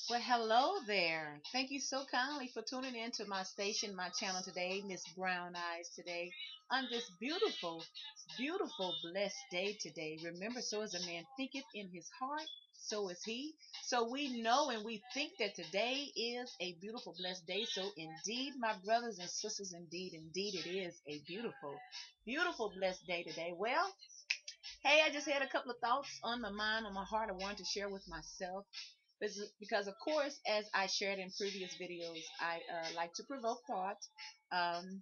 Well, hello there. Thank you so kindly for tuning in to my station, my channel today, Miss Brown Eyes today, on this beautiful, blessed day today. Remember, so as a man thinketh in his heart, so is he. So we know and we think that today is a beautiful, blessed day. So indeed, my brothers and sisters, indeed, it is a beautiful, blessed day today. Well, hey, I just had a couple of thoughts on my mind, on my heart. I wanted to share with myself because, of course, as I shared in previous videos, I like to provoke thought. Um,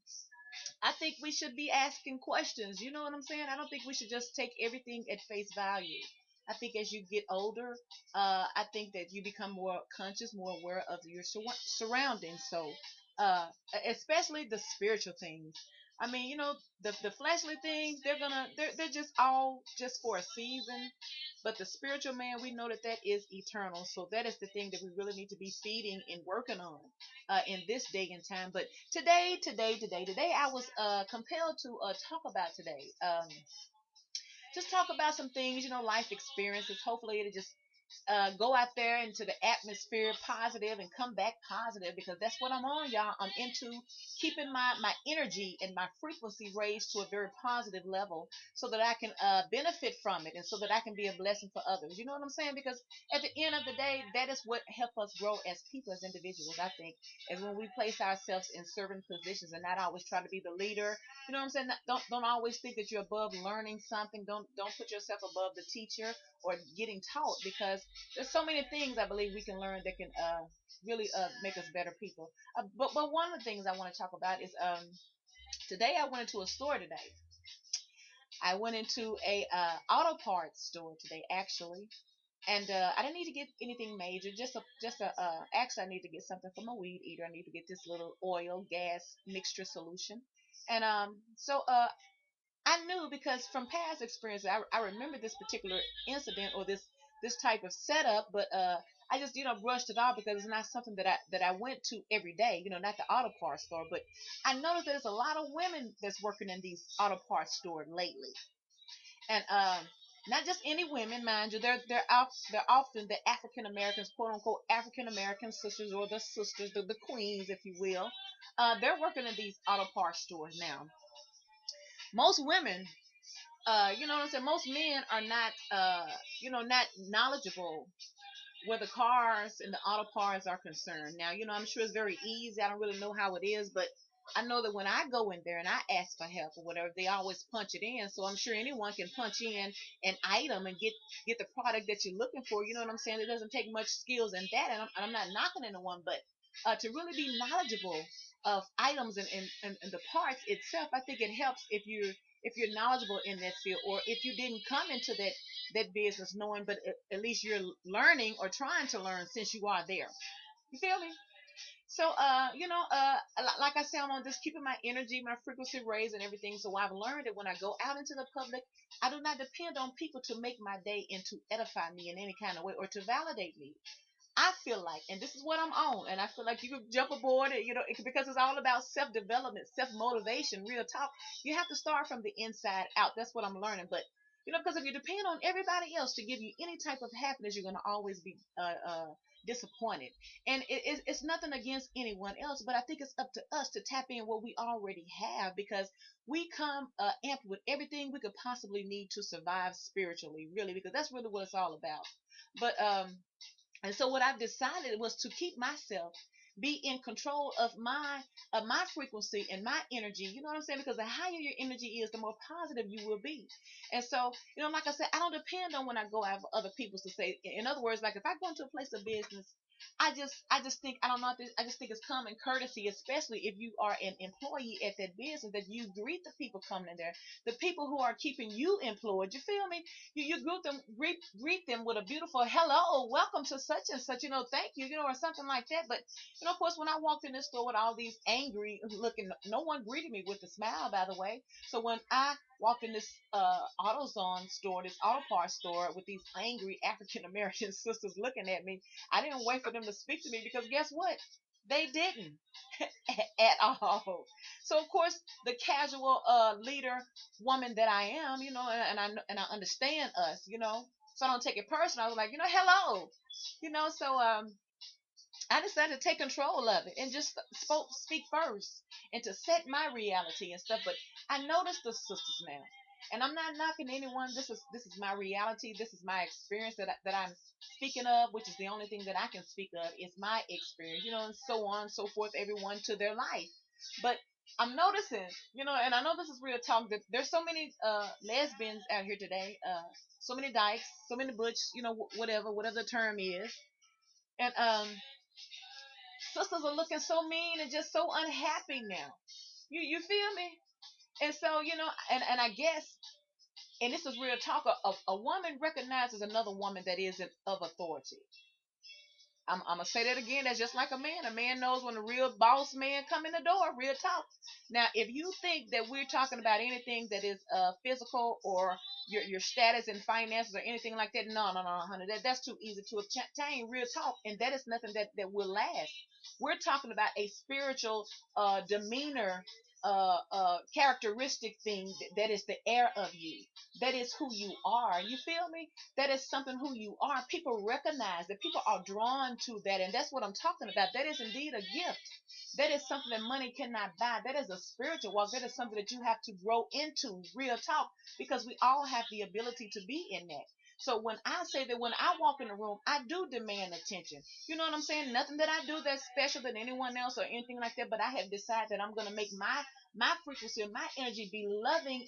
I think we should be asking questions. You know what I'm saying? I don't think we should just take everything at face value. I think as you get older, I think that you become more conscious, more aware of your surroundings. So, uh, especially the spiritual things. I mean, the fleshly things, they're just all just for a season. But the spiritual man, we know that that is eternal. So that is the thing that we really need to be feeding and working on in this day and time. But today, I was compelled to talk about today. Just talk about some things, life experiences. Hopefully, it'll just go out there into the atmosphere positive and come back positive because that's what I'm on, y'all. I'm into keeping my energy and my frequency raised to a very positive level so that I can benefit from it and so that I can be a blessing for others. You know what I'm saying? Because at the end of the day, that is what helps us grow as people, as individuals, I think, is when we place ourselves in certain positions and not always try to be the leader. You know what I'm saying? Don't always think that you're above learning something. Don't put yourself above the teacher or getting taught because there's so many things I believe we can learn that can really make us better people. But one of the things I want to talk about is today I went into a store today. I went into a auto parts store today actually, and I didn't need to get anything major. Just a actually I need to get something for my weed eater. I need to get this little oil gas mixture solution, and I knew because from past experiences, I remember this particular incident or this type of setup, but I just brushed it off because it's not something that I went to every day. Not the auto parts store, but I noticed there's a lot of women that's working in these auto parts stores lately, and not just any women, mind you. They're often the African Americans, quote unquote African American sisters or the sisters, the queens, if you will. They're working in these auto parts stores now. Most women, you know what I'm saying? Most men are not knowledgeable where the cars and the auto parts are concerned. Now, I'm sure it's very easy. I don't really know how it is, but I know that when I go in there and I ask for help or whatever, they always punch it in. So I'm sure anyone can punch in an item and get the product that you're looking for. You know what I'm saying? It doesn't take much skills in that, and I'm not knocking anyone, but to really be knowledgeable of items and the parts itself, I think it helps if you're knowledgeable in that field, or if you didn't come into that business knowing, but at least you're learning or trying to learn since you are there. You feel me? So, like I said, I'm on just keeping my energy, my frequency raised, and everything. So I've learned that when I go out into the public, I do not depend on people to make my day and to edify me in any kind of way or to validate me. I feel like, and this is what I'm on, and I feel like you could jump aboard it, because it's all about self development, self motivation, real talk. You have to start from the inside out. That's what I'm learning. But because if you depend on everybody else to give you any type of happiness, you're going to always be disappointed. And it's nothing against anyone else, but I think it's up to us to tap in what we already have because we come amped with everything we could possibly need to survive spiritually, really, because that's really what it's all about. But and so what I've decided was to keep myself be in control of my frequency and my energy. You know what I'm saying? Because the higher your energy is, the more positive you will be. And so, like I said, I don't depend on when I go out for other people to say. In other words, like if I go into a place of business, I just think I don't know. I just think it's common courtesy, especially if you are an employee at that business, that you greet the people coming in there, the people who are keeping you employed. You feel me? You greet them with a beautiful hello, welcome to such and such, thank you, or something like that. But of course, when I walked in this store with all these angry looking, no one greeted me with a smile, by the way. So when I walked in this AutoZone store, this auto parts store, with these angry African American sisters looking at me, I didn't wait for them to speak to me because guess what? They didn't at all. So of course, the casual leader woman that I am, and I understand us, so I don't take it personal. I was like, hello, so I decided to take control of it and just speak first and to set my reality and stuff. But I noticed the sisters now, and I'm not knocking anyone. This is my reality. This is my experience that I'm speaking of, which is the only thing that I can speak of is my experience, and so on and so forth. Everyone to their life, but I'm noticing, and I know this is real talk that there's so many lesbians out here today, so many dykes, so many butch, whatever the term is, and sisters are looking so mean and just so unhappy now. You feel me? And so and I guess, and this is real talk. A woman recognizes another woman that isn't of authority. I'm gonna say that again. That's just like a man. A man knows when a real boss man come in the door. Real talk. Now, if you think that we're talking about anything that is physical or your status and finances or anything like that, no, honey. That's too easy to obtain. Real talk, and that is nothing that will last. We're talking about a spiritual demeanor. Characteristic thing that is the air of you, that is who you are. You feel me? That is something who you are. People recognize that, people are drawn to that, and that's what I'm talking about. That is indeed a gift. That is something that money cannot buy. That is a spiritual walk. That is something that you have to grow into. Real talk, because we all have the ability to be in that. So when I say that, when I walk in the room, I do demand attention. You know what I'm saying? Nothing that I do that's special than anyone else or anything like that, but I have decided that I'm going to make my frequency and my energy be loving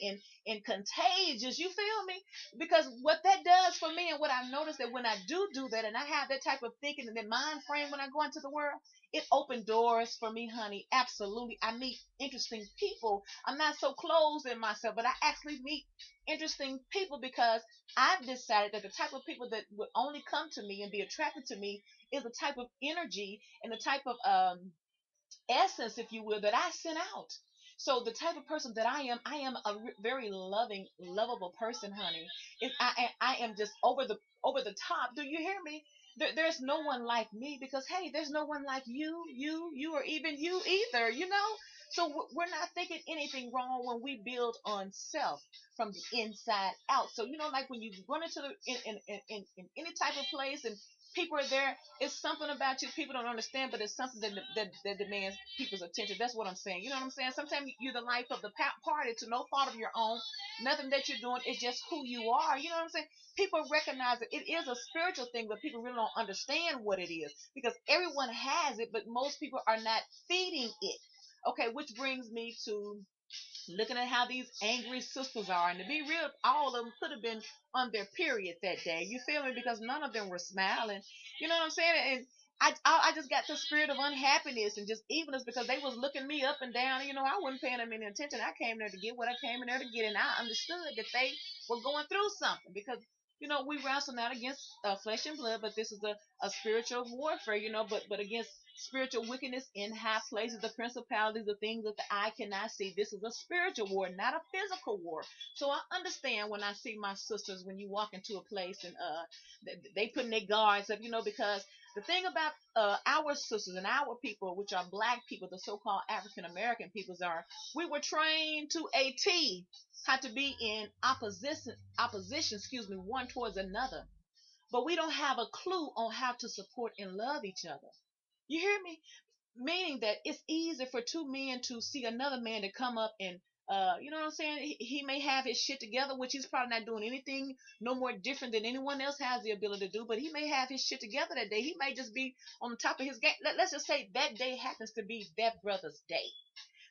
and contagious. You feel me? Because what that does for me, and what I've noticed, that when I do that, and I have that type of thinking and that mind frame when I go into the world, it opened doors for me, honey. Absolutely. I meet interesting people. I'm not so closed in myself, but I actually meet interesting people because I've decided that the type of people that would only come to me and be attracted to me is the type of energy and the type of essence, if you will, that I sent out. So the type of person that I am a very loving, lovable person, honey. I am just over the top. Do you hear me? There's no one like me, because hey, there's no one like you, or even you either. So we're not thinking anything wrong when we build on self from the inside out. So like when you run into in any type of place and people are there, it's something about you people don't understand, but it's something that demands people's attention. That's what I'm saying. You know what I'm saying? Sometimes you're the life of the party to no fault of your own. Nothing that you're doing, is just who you are. You know what I'm saying? People recognize that it is a spiritual thing, but people really don't understand what it is, because everyone has it, but most people are not feeding it. Okay, which brings me to looking at how these angry sisters are. And to be real, all of them could have been on their period that day. You feel me? Because none of them were smiling. You know what I'm saying? And I just got the spirit of unhappiness and just evenness, because they was looking me up and down. I wasn't paying them any attention. I came there to get what I came in there to get, and I understood that they were going through something, because we wrestle not against flesh and blood, but this is a spiritual warfare. But against spiritual wickedness in high places, the principalities, the things that the eye cannot see. This is a spiritual war, not a physical war. So I understand when I see my sisters, when you walk into a place and they putting their guards up, because the thing about our sisters and our people, which are black people, the so-called African American peoples, are we were trained to a T how to be in opposition, one towards another. But we don't have a clue on how to support and love each other. You hear me? Meaning that it's easy for two men to see another man to come up and you know what I'm saying? He may have his shit together, which he's probably not doing anything no more different than anyone else has the ability to do. But he may have his shit together that day. He may just be on the top of his game. Let's just say that day happens to be that brother's day.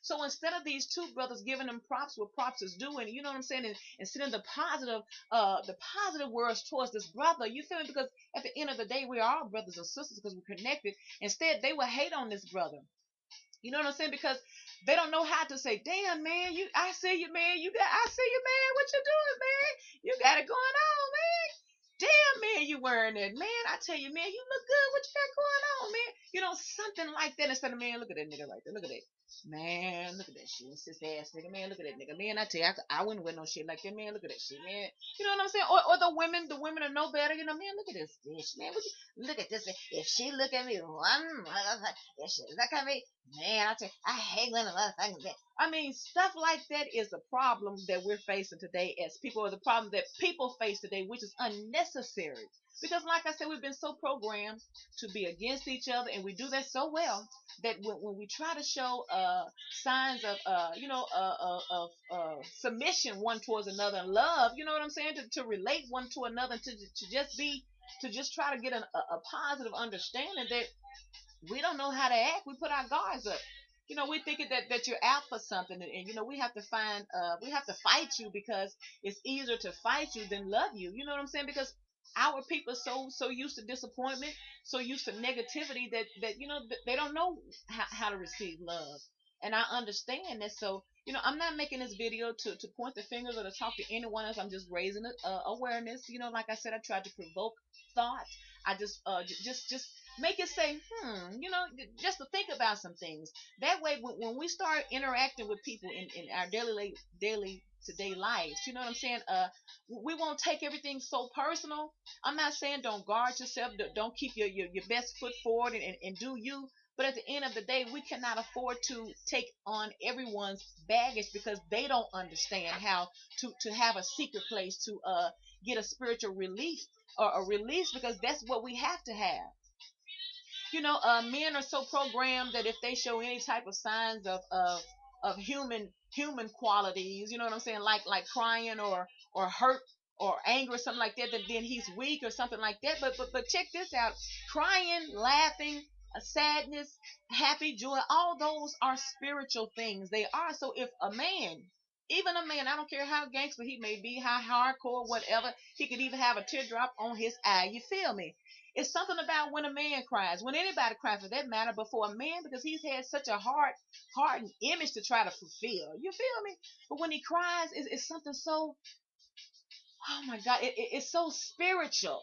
So instead of these two brothers giving them props what props is doing, you know what I'm saying, and sending the positive words towards this brother, you feel me? Because at the end of the day, we are all brothers and sisters because we're connected. Instead, they will hate on this brother. You know what I'm saying? Because they don't know how to say, "Damn, man, I see you, man. I see you, man. What you doing, man? You got it going on, man. Damn, man, you wearing that, man. I tell you, man, you look good. What you got going on, man? Something like that. Instead of, man, look at that nigga right there. Look at that. Man, look at that shit. Sis ass nigga, man. Look at that nigga, man. I tell you, I wouldn't wear no shit like that, man. Look at that shit, man. You know what I'm saying? Or the women are no better. Man, look at this bitch, man. Look at this. If she look at me one motherfucker, if she look at me, man, I tell you, I hate when a motherfucker that. Stuff like that is the problem that we're facing today as people, or the problem that people face today, which is unnecessary. Because, like I said, we've been so programmed to be against each other, and we do that so well that when we try to show signs of submission one towards another, and love, you know what I'm saying, to relate one to another, to just be, to just try to get a positive understanding, that we don't know how to act. We put our guards up. We thinking that you're out for something, and we have to we have to fight you, because it's easier to fight you than love you. You know what I'm saying? Because our people are so used to disappointment, so used to negativity, that they don't know how to receive love. And I understand that. So I'm not making this video to point the fingers or to talk to anyone else. I'm just raising awareness. Like I said, I tried to provoke thought. I just just make it say, just to think about some things. That way, when we start interacting with people in our daily today lives, you know what I'm saying? We won't take everything so personal. I'm not saying don't guard yourself, don't keep your best foot forward, and do you. But at the end of the day, we cannot afford to take on everyone's baggage, because they don't understand how to have a secret place to get a spiritual relief or a release, because that's what we have to have. Men are so programmed that if they show any type of signs of human qualities, you know what I'm saying, like crying or hurt or anger or something like that, then he's weak or something like that. But check this out: crying, laughing, sadness, happy, joy, all those are spiritual things. They are. So if a man, even a man, I don't care how gangster he may be, how hardcore, whatever, he could even have a teardrop on his eye. You feel me? It's something about when a man cries, when anybody cries for that matter, but for a man, because he's had such a hardened image to try to fulfill. You feel me? But when he cries, it's something so, oh my God, it's so spiritual.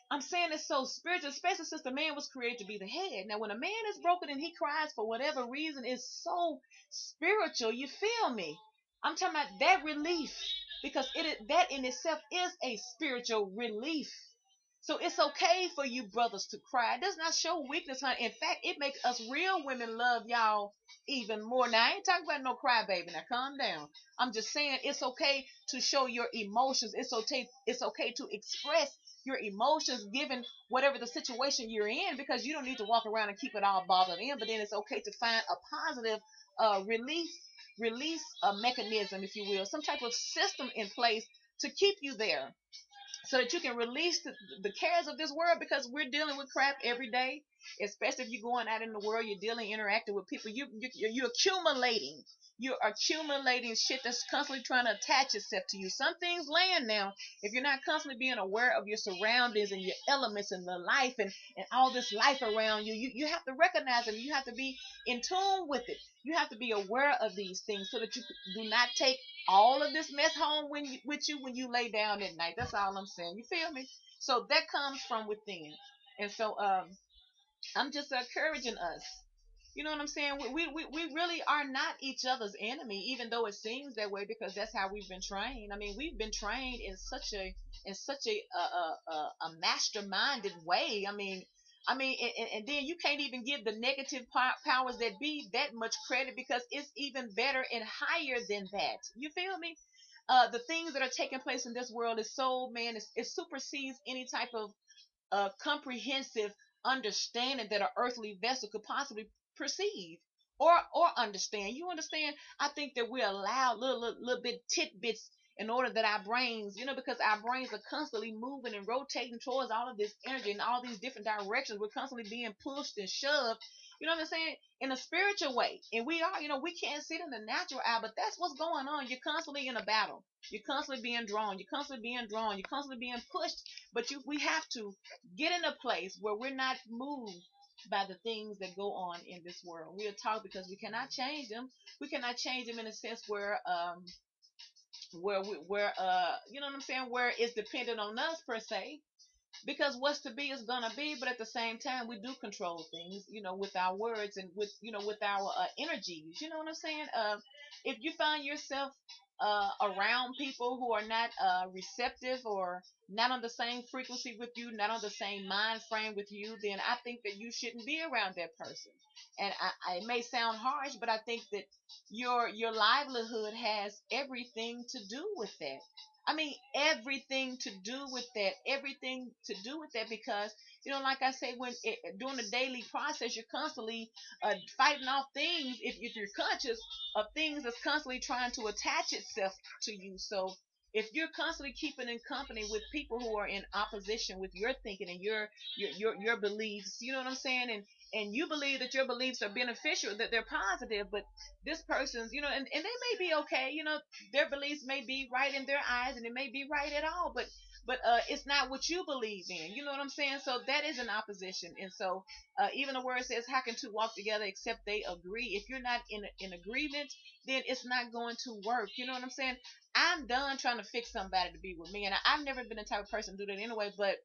I'm saying it's so spiritual, especially since the man was created to be the head. Now, when a man is broken and he cries for whatever reason, it's so spiritual. You feel me? I'm talking about that relief, because that in itself is a spiritual relief. So it's okay for you brothers to cry. It does not show weakness, honey. In fact, it makes us real women love y'all even more. Now, I ain't talking about no crybaby. Now, calm down. I'm just saying it's okay to show your emotions. It's okay. It's okay to express your emotions, given whatever the situation you're in, because you don't need to walk around and keep it all bottled in. But then it's okay to find a positive release mechanism, if you will, some type of system in place to keep you there, so that you can release the cares of this world, because we're dealing with crap every day. Especially if you're going out in the world, you're dealing, interacting with people, you're accumulating shit that's constantly trying to attach itself to you. Some things land now, if you're not constantly being aware of your surroundings and your elements and the life, and all this life around you, you have to recognize them. You have to be in tune with it. You have to be aware of these things, so that you do not take all of this mess home with you when you lay down at night. That's all I'm saying. You feel me? So that comes from within. And so I'm just encouraging us. You know what I'm saying? We really are not each other's enemy, even though it seems that way, because that's how we've been trained. I mean, we've been trained in such a masterminded way. And then you can't even give the negative powers that be that much credit, because it's even better and higher than that. You feel me? The things that are taking place in this world is so, man, it supersedes any type of comprehensive understanding that an earthly vessel could possibly perceive or understand. You understand? I think that we allow little bit tidbits in order that our brains, because our brains are constantly moving and rotating towards all of this energy in all these different directions. We're constantly being pushed and shoved. You know what I'm saying? In a spiritual way, and we are. We can't see it in the natural eye, but that's what's going on. You're constantly in a battle. You're constantly being drawn. You're constantly being drawn. You're constantly being pushed. But we have to get in a place where we're not moved by the things that go on in this world. We are taught, because we cannot change them. We cannot change them in a sense where you know what I'm saying, where it's dependent on us per se, because what's to be is gonna be. But at the same time, we do control things, with our words, and with our energies. You know what I'm saying? If you find yourself around people who are not receptive, or not on the same frequency with you, not on the same mind frame with you, then I think that you shouldn't be around that person. And it may sound harsh, but I think that your livelihood has everything to do with that. I mean, everything to do with that, everything to do with that, because like I say, during the daily process, you're constantly fighting off things. If you're conscious of things that's constantly trying to attach itself to you, so if you're constantly keeping in company with people who are in opposition with your thinking and your beliefs, you know what I'm saying, and you believe that your beliefs are beneficial, that they're positive, but this person's, and they may be okay, their beliefs may be right in their eyes and it may be right at all, but it's not what you believe in, you know what I'm saying? So that is an opposition. And so even the word says, how can two walk together except they agree? If you're not in agreement, then it's not going to work, you know what I'm saying? I'm done trying to fix somebody to be with me, and I've never been the type of person to do that anyway. But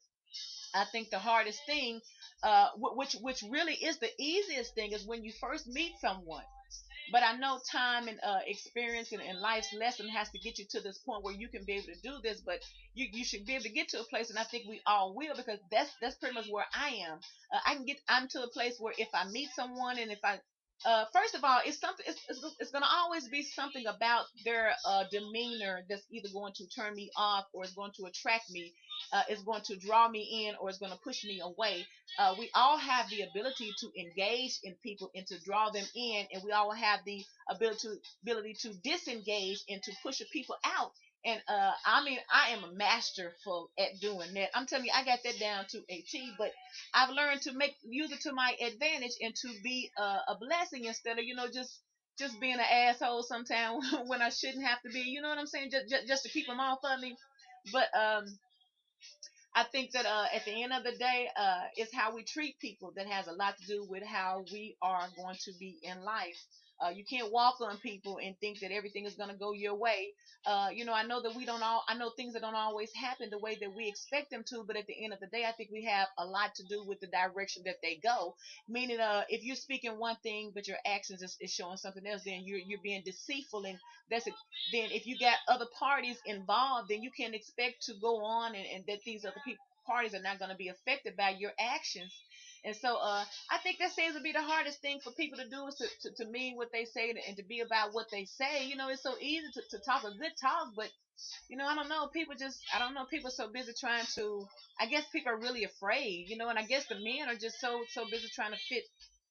I think the hardest thing, which really is the easiest thing, is when you first meet someone. But I know time and experience and life's lesson has to get you to this point where you can be able to do this. But you should be able to get to a place, and I think we all will, because that's pretty much where I am. I'm to a place where if I meet someone, and if I first of all, it's something. It's going to always be something about their demeanor that's either going to turn me off, or is going to attract me. Is going to draw me in, or is going to push me away. We all have the ability to engage in people and to draw them in, and we all have the ability to disengage and to push the people out. And I mean, I am a masterful at doing that. I'm telling you, I got that down to a T. But I've learned to use it to my advantage and to be a blessing, instead of just being an asshole sometimes when I shouldn't have to be. You know what I'm saying? Just to keep them off of me. But I think that at the end of the day, it's how we treat people that has a lot to do with how we are going to be in life. You can't walk on people and think that everything is going to go your way. I know that we don't all. I know things that don't always happen the way that we expect them to. But at the end of the day, I think we have a lot to do with the direction that they go. Meaning, if you're speaking one thing but your actions is showing something else, then you're being deceitful, and that's a, then if you got other parties involved, then you can expect to go on, and that these other people parties are not going to be affected by your actions. And so I think that seems to be the hardest thing for people to do, is to mean what they say, and to be about what they say. It's so easy to talk a good talk, but I don't know, people just, I don't know, people are so busy trying to, I guess people are really afraid, and I guess the men are just so busy trying to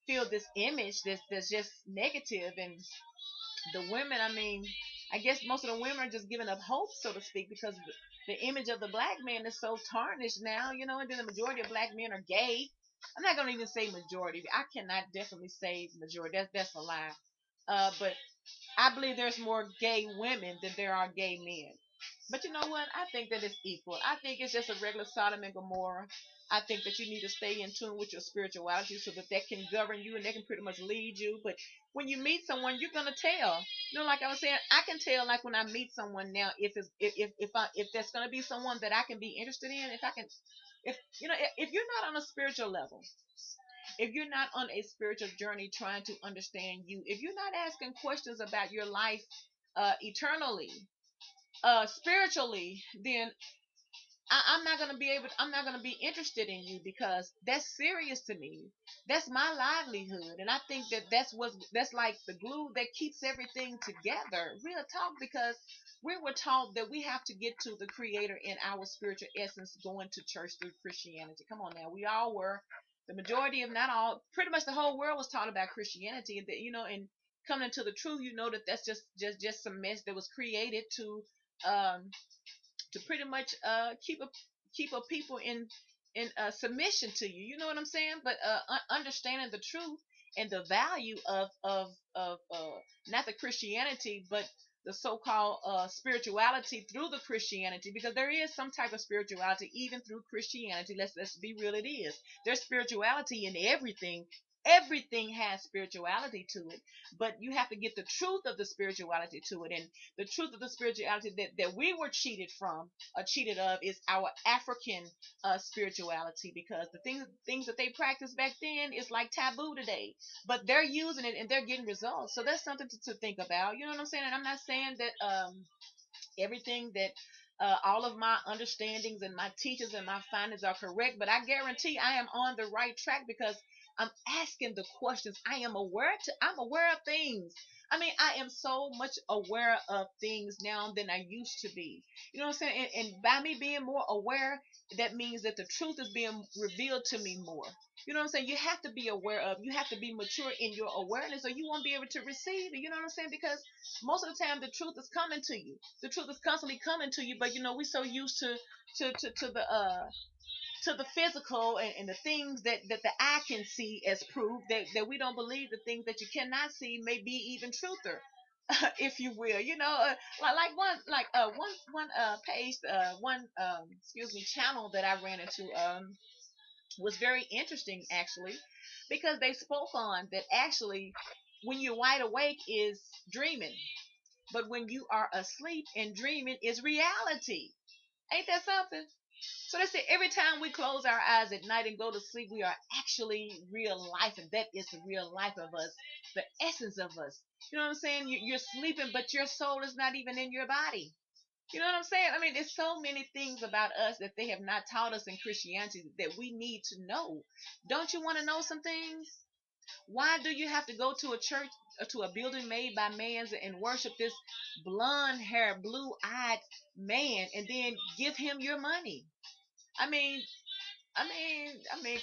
feel this image that's just negative. And the women, I mean, I guess most of the women are just giving up hope, so to speak, because the image of the black man is so tarnished now, and then the majority of black men are gay. I'm not gonna even say majority. I cannot definitely say majority. That's a lie. But I believe there's more gay women than there are gay men. But you know what? I think that it's equal. I think it's just a regular Sodom and Gomorrah. I think that you need to stay in tune with your spirituality so that can govern you and they can pretty much lead you. But when you meet someone, you're gonna tell. Like I was saying, I can tell, like when I meet someone now, if there's gonna be someone that I can be interested in, if I can, if you're not on a spiritual level, if you're not on a spiritual journey trying to understand you, if you're not asking questions about your life eternally, spiritually, then I'm not gonna be able. I'm not gonna be interested in you, because that's serious to me. That's my livelihood, and I think that's like the glue that keeps everything together. Real talk, because we were taught that we have to get to the Creator in our spiritual essence, going to church through Christianity. Come on now, we all were. The majority, if not all, pretty much the whole world was taught about Christianity, and and coming to the truth, that's just some mess that was created um to pretty much keep a people in submission to you. You know what I'm saying? But understanding the truth and the value of not the Christianity, but the so-called spirituality through the Christianity, because there is some type of spirituality even through Christianity. Let's be real, it is. There's spirituality in everything. Everything has spirituality to it, but you have to get the truth of the spirituality to it. And the truth of the spirituality that we were cheated of, is our African spirituality, because the things that they practiced back then is like taboo today, but they're using it and they're getting results. So that's something to think about. You know what I'm saying? And I'm not saying that everything that all of my understandings and my teachers and my findings are correct, but I guarantee I am on the right track, because I'm asking the questions. I'm aware of things. I mean, I am so much aware of things now than I used to be. You know what I'm saying? And by me being more aware, that means that the truth is being revealed to me more. You know what I'm saying? You have to be aware of, you have to be mature in your awareness, or you won't be able to receive it. You know what I'm saying? Because most of the time the truth is coming to you. The truth is constantly coming to you, but we're so used to the physical and the things that the eye can see as proof, that we don't believe the things that you cannot see may be even truther. If you will, one page, one excuse me, channel that I ran into was very interesting actually, because they spoke on that actually when you're wide awake is dreaming, but when you are asleep and dreaming is reality. Ain't that something? So they say every time we close our eyes at night and go to sleep, we are actually real life, and that is the real life of us, the essence of us. You know what I'm saying? You're sleeping, but your soul is not even in your body. You know what I'm saying? I mean, there's so many things about us that they have not taught us in Christianity that we need to know. Don't you want to know some things? Why do you have to go to a church, to a building made by man's, and worship this blonde hair, blue eyed man, and then give him your money? I mean,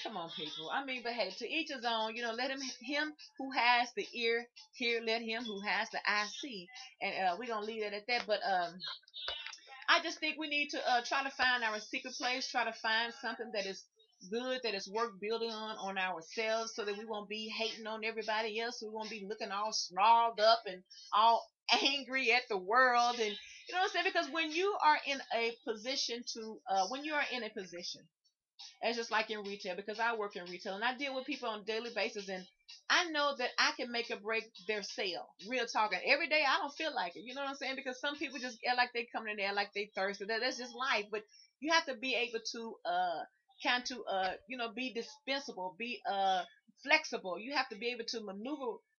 come on, people. I mean, but hey, to each his own. Let him who has the ear hear. Let him who has the eye see. And we're gonna leave it at that. But I just think we need to try to find our secret place. Try to find something that is good, that is worth building on ourselves, so that we won't be hating on everybody else. We won't be looking all snarled up and all angry at the world. And you know what I'm saying? Because when you are in a position when you are in a position, it's just like in retail, because I work in retail and I deal with people on a daily basis, and I know that I can make or break their sale. Real talking. Every day I don't feel like it. You know what I'm saying? Because some people just act like they coming in there like they thirsty. That's just life. But you have to be able to be dispensable, be flexible. You have to be able to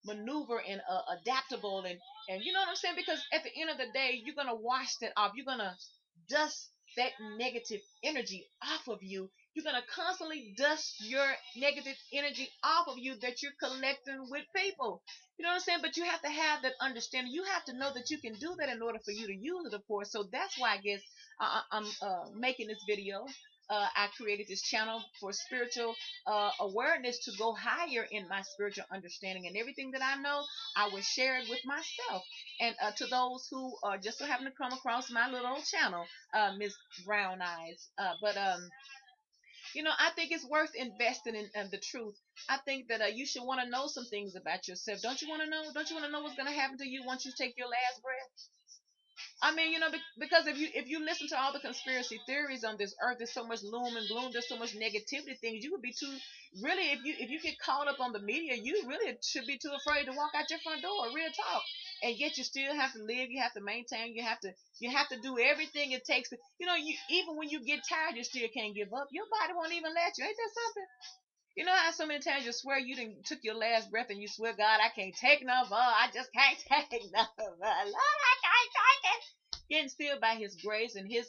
maneuver and adaptable, and you know what I'm saying? Because at the end of the day, you're gonna wash that off. You're gonna dust that negative energy off of you. You're going to constantly dust your negative energy off of you that you're collecting with people. You know what I'm saying? But you have to have that understanding. You have to know that you can do that in order for you to use it, of course. So that's why I guess I'm making this video. I created this channel for spiritual awareness, to go higher in my spiritual understanding, and everything that I know, I will share it with myself. And to those who just so happen to come across my little old channel, Miss Brown Eyes. But I think it's worth investing in the truth. I think that you should want to know some things about yourself. Don't you want to know? Don't you want to know what's going to happen to you once you take your last breath? I mean, because if you listen to all the conspiracy theories on this earth, there's so much gloom and gloom, there's so much negativity things. You would be too really, if you get caught up on the media, you really should be too afraid to walk out your front door. Real talk. And yet you still have to live. You have to maintain. You have to do everything it takes to. You even when you get tired, you still can't give up. Your body won't even let you. Ain't that something? You know how so many times you swear you didn't took your last breath, and you swear, God, I can't take no more. I just can't take no more. Lord, I can't take it. Yet still by His grace and His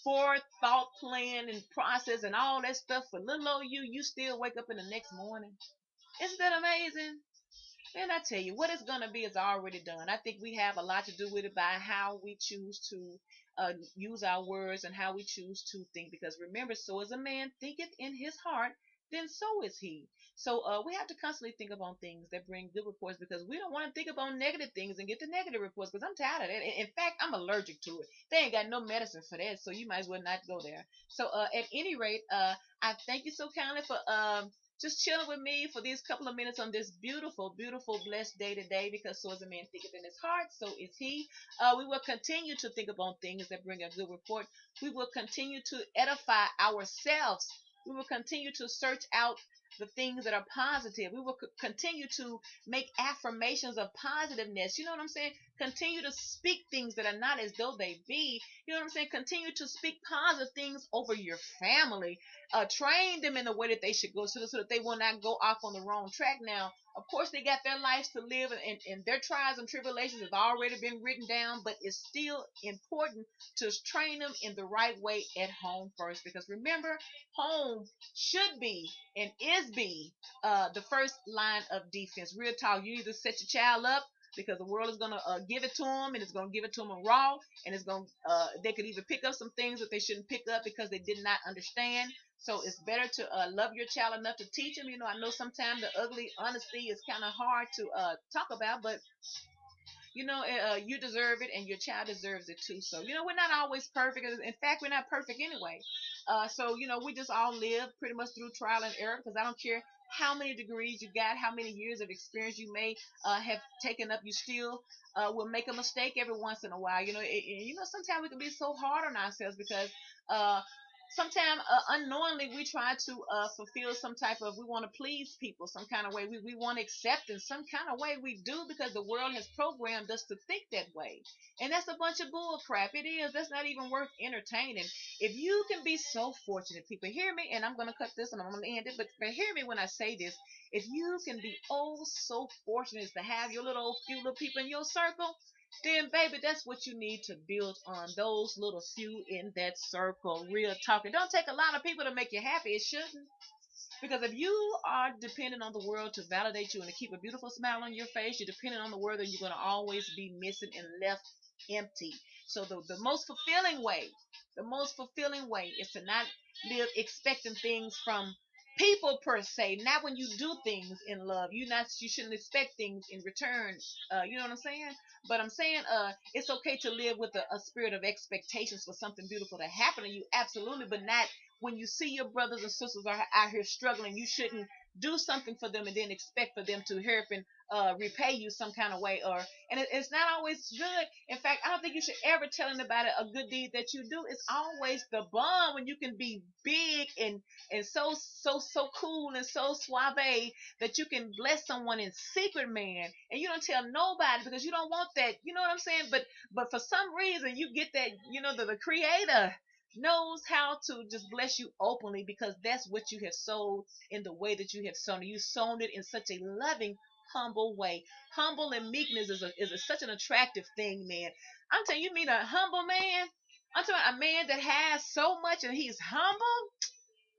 forethought plan and process and all that stuff, for little old you still wake up in the next morning. Isn't that amazing? And I tell you, what it's going to be is already done. I think we have a lot to do with it by how we choose to use our words and how we choose to think. Because remember, so as a man thinketh in his heart, then so is he. So we have to constantly think about things that bring good reports, because we don't want to think about negative things and get the negative reports, because I'm tired of that. In fact, I'm allergic to it. They ain't got no medicine for that, so you might as well not go there. So at any rate, I thank you so kindly for just chilling with me for these couple of minutes on this beautiful, beautiful, blessed day today, because so as a man thinketh in his heart, so is he. We will continue to think upon things that bring a good report. We will continue to edify ourselves. We will continue to search out the things that are positive. We will continue to make affirmations of positiveness. You know what I'm saying? Continue to speak things that are not as though they be. You know what I'm saying? Continue to speak positive things over your family. Train them in the way that they should go, so that they will not go off on the wrong track. Now, of course, they got their lives to live, and their trials and tribulations have already been written down, but it's still important to train them in the right way at home first, because remember, home should be and is be the first line of defense. Real talk. You either set your child up because the world is gonna give it to them, and it's gonna give it to them raw, and it's gonna they could even pick up some things that they shouldn't pick up because they did not understand. So it's better to love your child enough to teach them. You know, I know sometimes the ugly honesty is kind of hard to talk about, but you deserve it, and your child deserves it too. So we're not always perfect. In fact, we're not perfect anyway. So we just all live pretty much through trial and error, because I don't care how many degrees you got, how many years of experience you may have taken up, you still will make a mistake every once in a while. Sometimes we can be so hard on ourselves because uh, sometimes unknowingly we try to fulfill some type of, we want to please people some kind of way, we want acceptance some kind of way, we do, because the world has programmed us to think that way. And that's a bunch of bull crap. It is. That's not even worth entertaining. If you can be so fortunate, people hear me, and I'm going to cut this and I'm going to end it, but hear me when I say this. If you can be oh so fortunate as to have your little few little people in your circle, then baby, that's what you need to build on, those little few in that circle. Real talk. It don't take a lot of people to make you happy. It shouldn't. Because if you are dependent on the world to validate you and to keep a beautiful smile on your face, you're dependent on the world, and you're going to always be missing and left empty. So the most fulfilling way is to not live expecting things from people per se. Not when you do things in love. You shouldn't expect things in return. You know what I'm saying? But I'm saying it's okay to live with a spirit of expectations for something beautiful to happen to you, absolutely, but not when you see your brothers and sisters are out here struggling. You shouldn't do something for them and then expect for them to help and repay you some kind of way. It's not always good. In fact, I don't think you should ever tell anybody a good deed that you do. It's always the bomb when you can be big and so cool and so suave that you can bless someone in secret, man, and you don't tell nobody because you don't want that. You know what I'm saying? But for some reason you get that. The creator knows how to just bless you openly, because that's what you have sold in the way that you have sown it. You sown it in such a loving, humble way. Humble and meekness such an attractive thing, man. I'm telling you, meet a humble man. I'm talking about a man that has so much and he's humble.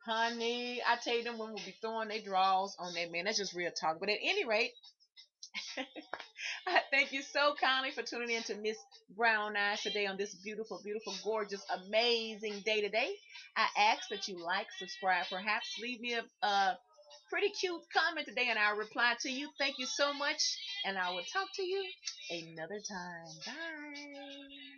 Honey, I tell you, them women will be throwing their draws on that man. That's just real talk. But at any rate, I thank you so kindly for tuning in to Miss Brown Eyes today on this beautiful, beautiful, gorgeous, amazing day today. I ask that you like, subscribe, perhaps leave me a pretty cute comment today, and I'll reply to you. Thank you so much, and I will talk to you another time. Bye.